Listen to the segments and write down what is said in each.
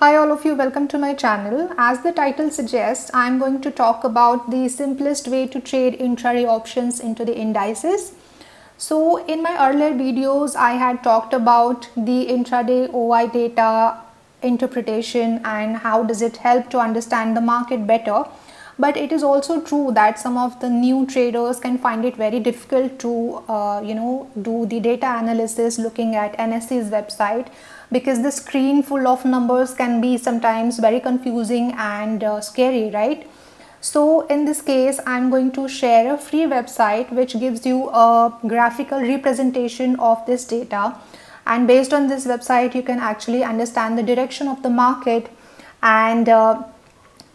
Hi all of you, welcome to my channel. As the title suggests, I am going to talk about the simplest way to trade intraday options into the indices. So in my earlier videos, I had talked about the intraday OI data interpretation and how does it help to understand the market better. But it is also true that some of the new traders can find it very difficult to do the data analysis looking at NSE's website, because the screen full of numbers can be sometimes very confusing and scary, right? So in this case, I'm going to share a free website which gives you a graphical representation of this data, and based on this website you can actually understand the direction of the market and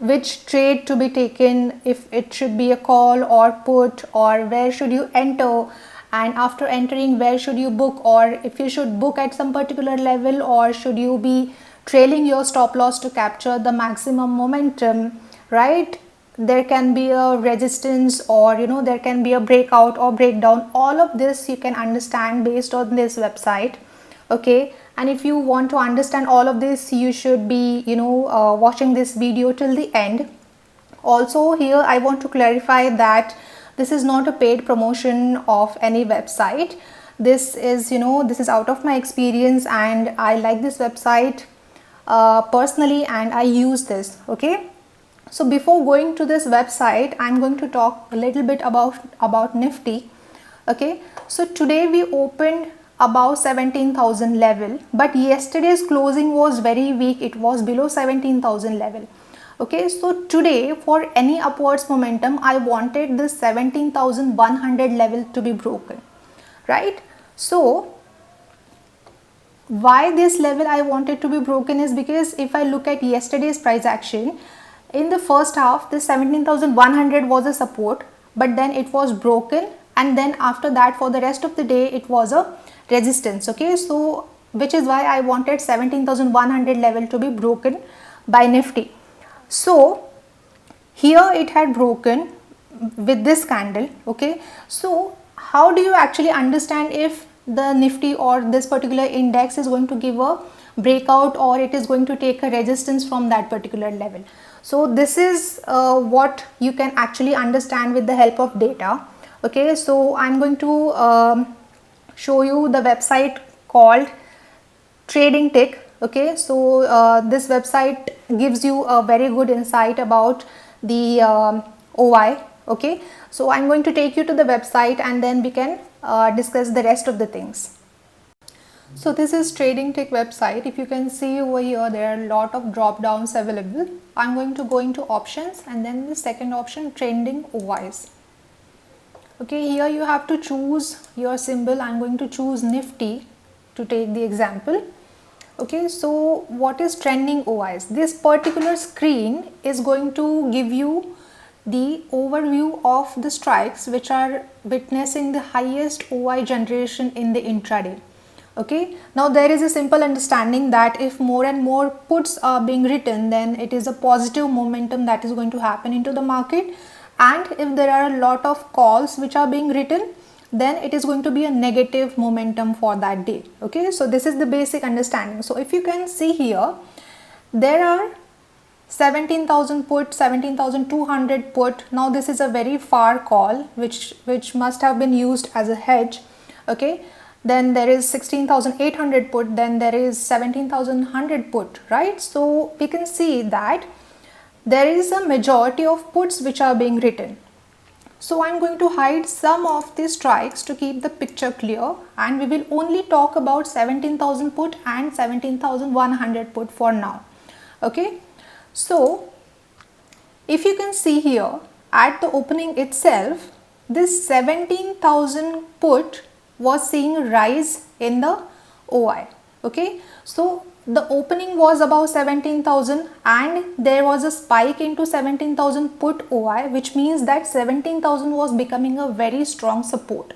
which trade to be taken, if it should be a call or put, or where should you enter, and after entering where should you book, or if you should book at some particular level, or should you be trailing your stop loss to capture the maximum momentum, right? There can be a resistance, or there can be a breakout or breakdown. All of this you can understand based on this website. Okay, and if you want to understand all of this, you should be watching this video till the end. Also, here I want to clarify that this is not a paid promotion of any website. This is this is out of my experience, and I like this website personally, and I use this. Okay, so before going to this website, I'm going to talk a little bit about Nifty. Okay, so today we opened above 17,000 level, but yesterday's closing was very weak. It was below 17,000 level. Okay, so today for any upwards momentum, I wanted this 17,100 level to be broken, right? So why this level I wanted to be broken is because if I look at yesterday's price action, in the first half this 17,100 was a support, but then it was broken, and then after that for the rest of the day it was a resistance. Okay, so which is why I wanted 17,100 level to be broken by Nifty. So here it had broken with this candle. Okay, so how do you actually understand if the Nifty or this particular index is going to give a breakout, or it is going to take a resistance from that particular level? So this is what you can actually understand with the help of data. Okay, so I'm going to show you the website called Trading Tick. Okay, so this website gives you a very good insight about the OI. Okay, so I'm going to take you to the website, and then we can discuss the rest of the things. So this is Trading Tick website. If you can see over here, there are a lot of drop downs available. I'm going to go into options, and then the second option, trending OIs. Okay, here you have to choose your symbol. I'm going to choose Nifty to take the example. Okay, so what is trending OIs? This particular screen is going to give you the overview of the strikes which are witnessing the highest OI generation in the intraday. Okay, now there is a simple understanding that if more and more puts are being written, then it is a positive momentum that is going to happen into the market, and if there are a lot of calls which are being written, then it is going to be a negative momentum for that day. Okay, so this is the basic understanding. So if you can see here, there are 17,000 put, 17,200 put. Now this is a very far call which must have been used as a hedge. Okay, then there is 16,800 put, then there is 17,100 put, right? So we can see that there is a majority of puts which are being written. So I'm going to hide some of the strikes to keep the picture clear, and we will only talk about 17,000 put and 17,100 put for now. Okay, so if you can see here at the opening itself, this 17,000 put was seeing a rise in the OI. Okay, so the opening was above 17,000, and there was a spike into 17,000 put OI, which means that 17,000 was becoming a very strong support.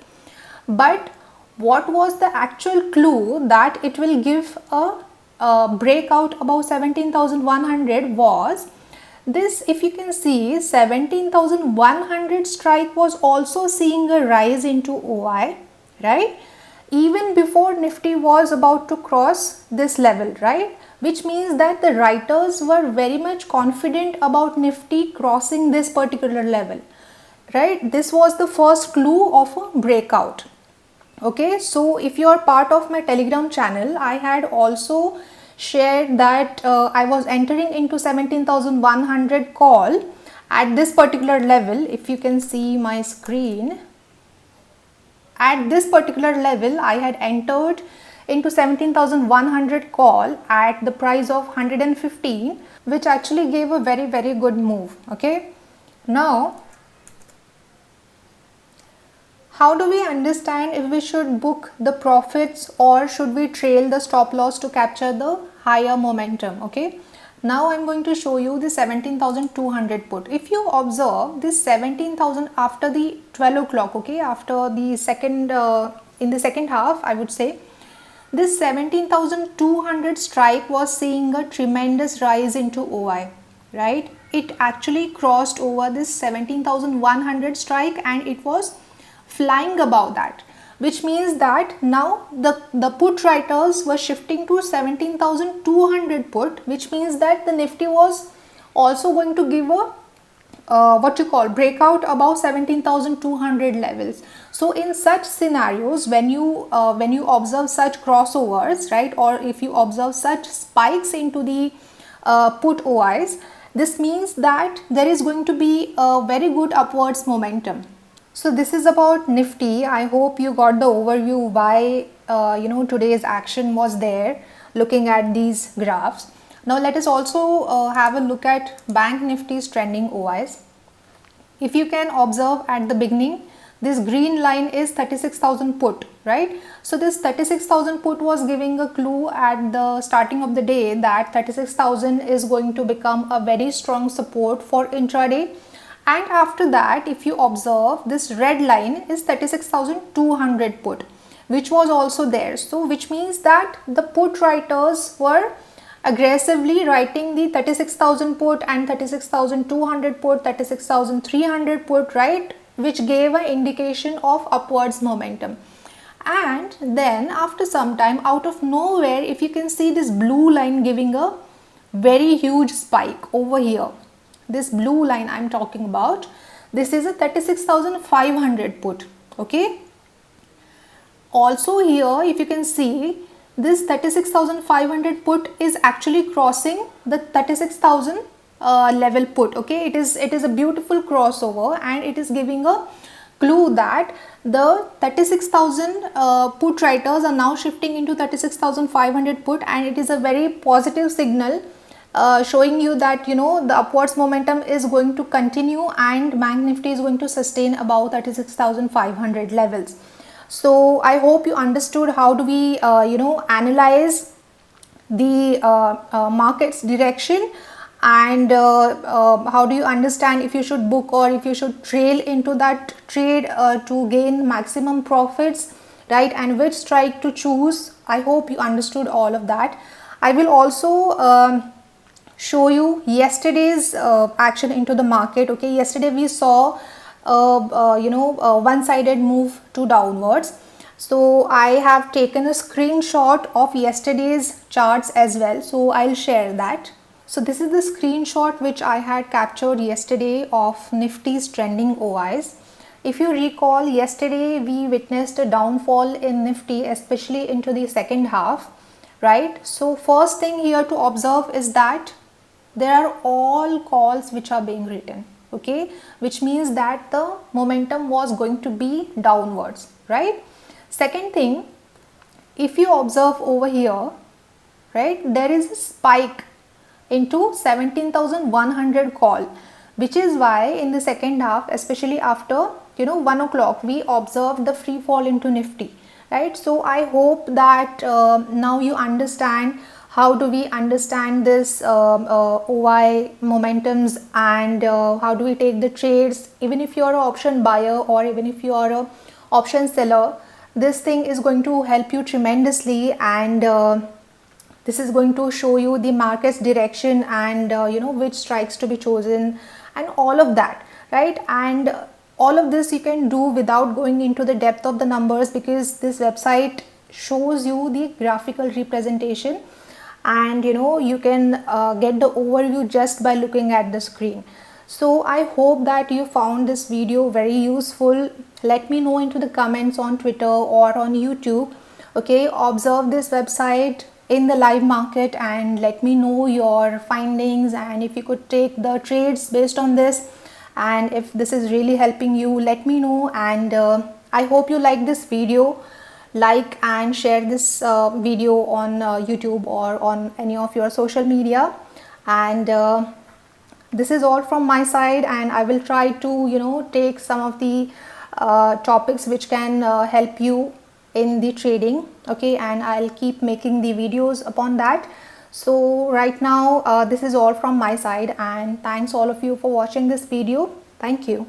But what was the actual clue that it will give a breakout above 17,100 was this. If you can see, 17,100 strike was also seeing a rise into OI, right? Even before Nifty was about to cross this level, right? which means that the writers were very much confident about Nifty crossing this particular level, right? This was the first clue of a breakout. Okay, so if you are part of my Telegram channel, I had also shared that I was entering into 17,100 call at this particular level. If you can see my screen, at this particular level I had entered into 17,100 call at the price of 115, which actually gave a very good move. Okay, now how do we understand if we should book the profits or should we trail the stop loss to capture the higher momentum? Okay, now I'm going to show you the 17,200 put. If you observe this 17,000 after the 12 o'clock, okay, after the second in the second half, I would say this 17,200 strike was seeing a tremendous rise into OI, right? It actually crossed over this 17,100 strike and it was flying above that, which means that now the put writers were shifting to 17,200 put, which means that the Nifty was also going to give a what you call breakout above 17,200 levels. So in such scenarios, when you observe such crossovers, right, or if you observe such spikes into the put OIs, this means that there is going to be a very good upwards momentum. So this is about Nifty. I hope you got the overview why today's action was there, looking at these graphs. Now let us also have a look at Bank Nifty's trending OIs. If you can observe at the beginning, this green line is 36,000 put, right? So this 36,000 put was giving a clue at the starting of the day that 36,000 is going to become a very strong support for intraday. And after that, if you observe, this red line is 36,200 put, which was also there. So which means that the put writers were aggressively writing the 36,000 put and 36,200 put, 36,300 put, right, which gave an indication of upwards momentum. And then after some time, out of nowhere, if you can see this blue line giving a very huge spike over here. This blue line I'm talking about, this is a 36,500 put. Okay, also here if you can see, this 36,500 put is actually crossing the 36,000 level put. Okay, it is a beautiful crossover and it is giving a clue that the 36,000 put writers are now shifting into 36,500 put, and it is a very positive signal showing you that the upwards momentum is going to continue and Bank Nifty is going to sustain above 36,500 levels. So I hope you understood how do we analyze the market's direction, and how do you understand if you should book or if you should trail into that trade to gain maximum profits, right, and which strike to choose. I hope you understood all of that. I will also show you yesterday's action into the market. Okay, yesterday we saw a one-sided move to downwards. So I have taken a screenshot of yesterday's charts as well, so I'll share that. So this is the screenshot which I had captured yesterday of Nifty's trending OIs. If you recall, yesterday we witnessed a downfall in Nifty, especially into the second half, right? So first thing here to observe is that there are all calls which are being written, okay, which means that the momentum was going to be downwards, right? Second thing, if you observe over here, right, there is a spike into 17,100 call, which is why in the second half, especially after 1 o'clock, we observed the free fall into Nifty, right? So I hope that now you understand how do we understand this OI momentums, and how do we take the trades. Even if you are an option buyer or even if you are an option seller, this thing is going to help you tremendously, and this is going to show you the market's direction and which strikes to be chosen and all of that, right? And all of this you can do without going into the depth of the numbers, because this website shows you the graphical representation, and you can get the overview just by looking at the screen. So I hope that you found this video very useful. Let me know into the comments on Twitter or on YouTube. Okay, observe this website in the live market and let me know your findings, and if you could take the trades based on this, and if this is really helping you, let me know. And I hope you like this video. Like and share this video on YouTube or on any of your social media. And this is all from my side, and I will try to take some of the topics which can help you in the trading. Okay, and I'll keep making the videos upon that. So right now this is all from my side, and thanks all of you for watching this video. Thank you.